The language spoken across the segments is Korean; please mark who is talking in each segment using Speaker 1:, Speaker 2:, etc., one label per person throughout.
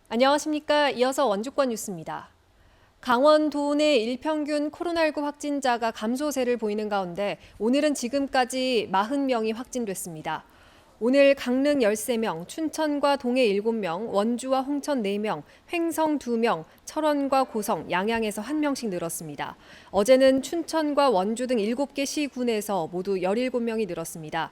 Speaker 1: 안녕하십니까. 이어서 원주권 뉴스입니다. 강원도 내 일평균 코로나19 확진자가 감소세를 보이는 가운데 오늘은 지금까지 40명이 확진됐습니다. 오늘 강릉 13명, 춘천과 동해 7명, 원주와 홍천 4명, 횡성 2명, 철원과 고성, 양양에서 1명씩 늘었습니다. 어제는 춘천과 원주 등 7개 시군에서 모두 17명이 늘었습니다.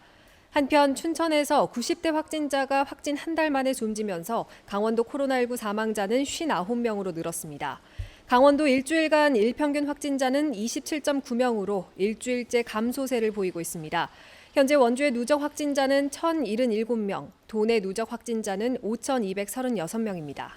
Speaker 1: 한편 춘천에서 90대 확진자가 확진 한 달 만에 숨지면서 강원도 코로나19 사망자는 59명으로 늘었습니다. 강원도 일주일간 일평균 확진자는 27.9명으로 일주일째 감소세를 보이고 있습니다. 현재 원주의 누적 확진자는 1,077명, 도내 누적 확진자는 5,236명입니다.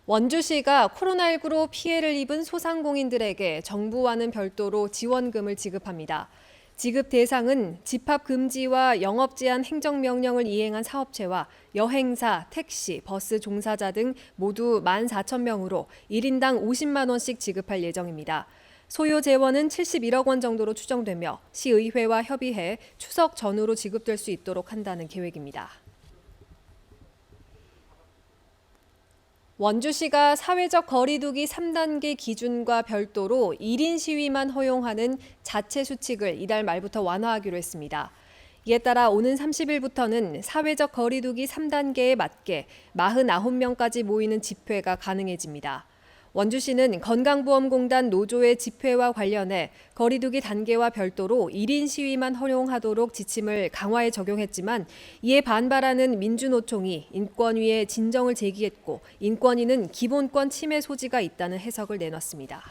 Speaker 1: 원주시가 코로나19로 피해를 입은 소상공인들에게 정부와는 별도로 지원금을 지급합니다. 지급 대상은 집합 금지와 영업 제한 행정명령을 이행한 사업체와 여행사, 택시, 버스 종사자 등 모두 14,000명으로 1인당 50만 원씩 지급할 예정입니다. 소요 재원은 71억 원 정도로 추정되며 시의회와 협의해 추석 전후로 지급될 수 있도록 한다는 계획입니다. 원주시가 사회적 거리두기 3단계 기준과 별도로 1인 시위만 허용하는 자체 수칙을 이달 말부터 완화하기로 했습니다. 이에 따라 오는 30일부터는 사회적 거리두기 3단계에 맞게 49명까지 모이는 집회가 가능해집니다. 원주시는 건강보험공단 노조의 집회와 관련해 거리두기 단계와 별도로 1인 시위만 허용하도록 지침을 강화해 적용했지만 이에 반발하는 민주노총이 인권위에 진정을 제기했고 인권위는 기본권 침해 소지가 있다는 해석을 내놨습니다.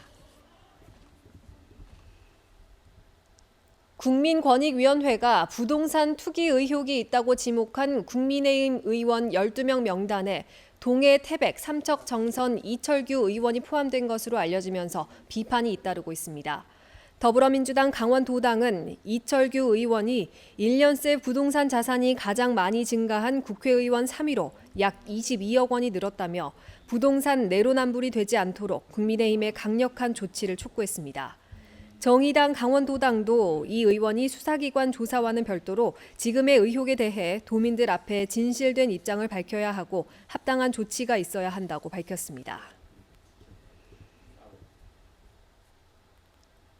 Speaker 1: 국민권익위원회가 부동산 투기 의혹이 있다고 지목한 국민의힘 의원 12명 명단에 동해 태백, 삼척 정선 이철규 의원이 포함된 것으로 알려지면서 비판이 잇따르고 있습니다. 더불어민주당 강원도당은 이철규 의원이 1년 새 부동산 자산이 가장 많이 증가한 국회의원 3위로 약 22억 원이 늘었다며 부동산 내로남불이 되지 않도록 국민의힘의 강력한 조치를 촉구했습니다. 정의당 강원도당도 이 의원이 수사기관 조사와는 별도로 지금의 의혹에 대해 도민들 앞에 진실된 입장을 밝혀야 하고 합당한 조치가 있어야 한다고 밝혔습니다.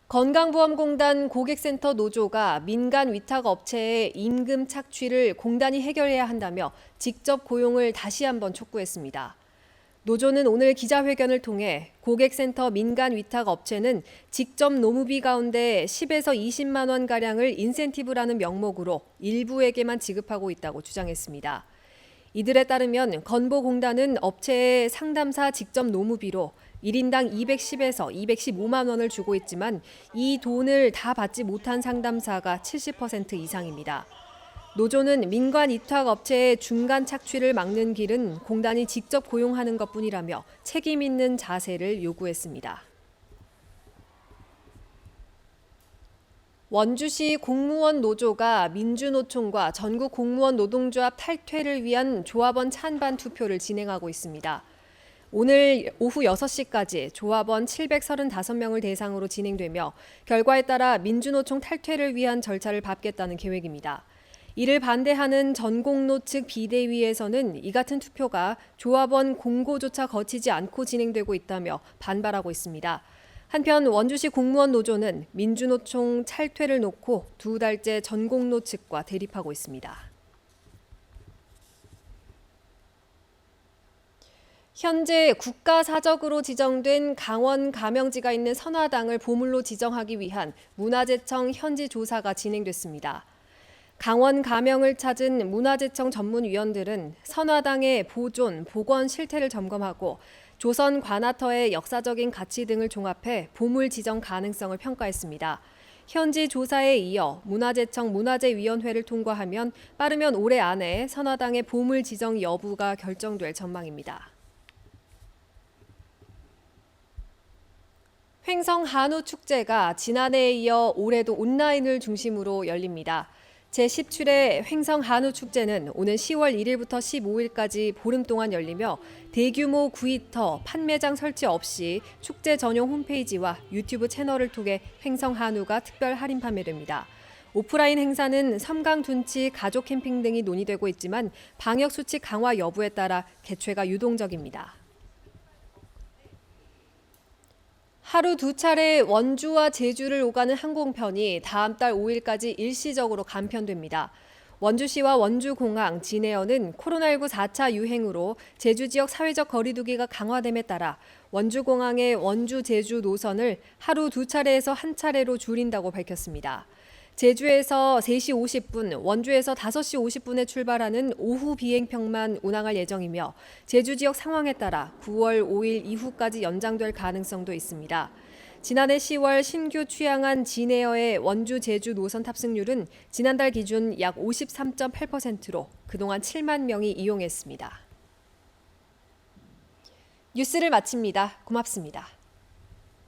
Speaker 1: 건강보험공단 고객센터 노조가 민간 위탁 업체의 임금 착취를 공단이 해결해야 한다며 직접 고용을 다시 한번 촉구했습니다. 노조는 오늘 기자회견을 통해 고객센터 민간 위탁 업체는 직접 노무비 가운데 10에서 20만 원가량을 인센티브라는 명목으로 일부에게만 지급하고 있다고 주장했습니다. 이들에 따르면 건보공단은 업체의 상담사 직접 노무비로 1인당 210에서 215만 원을 주고 있지만 이 돈을 다 받지 못한 상담사가 70% 이상입니다. 노조는 민간 위탁 업체의 중간 착취를 막는 길은 공단이 직접 고용하는 것뿐이라며 책임 있는 자세를 요구했습니다. 원주시 공무원 노조가 민주노총과 전국 공무원 노동조합 탈퇴를 위한 조합원 찬반 투표를 진행하고 있습니다. 오늘 오후 6시까지 조합원 735명을 대상으로 진행되며 결과에 따라 민주노총 탈퇴를 위한 절차를 밟겠다는 계획입니다. 이를 반대하는 전공노 측 비대위에서는 이 같은 투표가 조합원 공고조차 거치지 않고 진행되고 있다며 반발하고 있습니다. 한편 원주시 공무원 노조는 민주노총 탈퇴를 놓고 2달째 전공노 측과 대립하고 있습니다. 현재 국가사적으로 지정된 강원 가명지가 있는 선화당을 보물로 지정하기 위한 문화재청 현지 조사가 진행됐습니다. 강원 가명을 찾은 문화재청 전문위원들은 선화당의 보존, 복원 실태를 점검하고 조선 관아터의 역사적인 가치 등을 종합해 보물 지정 가능성을 평가했습니다. 현지 조사에 이어 문화재청 문화재위원회를 통과하면 빠르면 올해 안에 선화당의 보물 지정 여부가 결정될 전망입니다. 횡성 한우 축제가 지난해에 이어 올해도 온라인을 중심으로 열립니다. 제17회 횡성 한우 축제는 오는 10월 1일부터 15일까지 보름 동안 열리며 대규모 구이터, 판매장 설치 없이 축제 전용 홈페이지와 유튜브 채널을 통해 횡성 한우가 특별 할인 판매됩니다. 오프라인 행사는 섬강 둔치, 가족 캠핑 등이 논의되고 있지만 방역 수칙 강화 여부에 따라 개최가 유동적입니다. 하루 두 차례 원주와 제주를 오가는 항공편이 다음 달 5일까지 일시적으로 감편됩니다. 원주시와 원주공항, 진에어는 코로나19 4차 유행으로 제주 지역 사회적 거리두기가 강화됨에 따라 원주공항의 원주 제주 노선을 하루 두 차례에서 한 차례로 줄인다고 밝혔습니다. 제주에서 3시 50분, 원주에서 5시 50분에 출발하는 오후 비행편만 운항할 예정이며 제주 지역 상황에 따라 9월 5일 이후까지 연장될 가능성도 있습니다. 지난해 10월 신규 취항한 진에어의 원주 제주 노선 탑승률은 지난달 기준 약 53.8%로 그동안 7만 명이 이용했습니다. 뉴스를 마칩니다. 고맙습니다.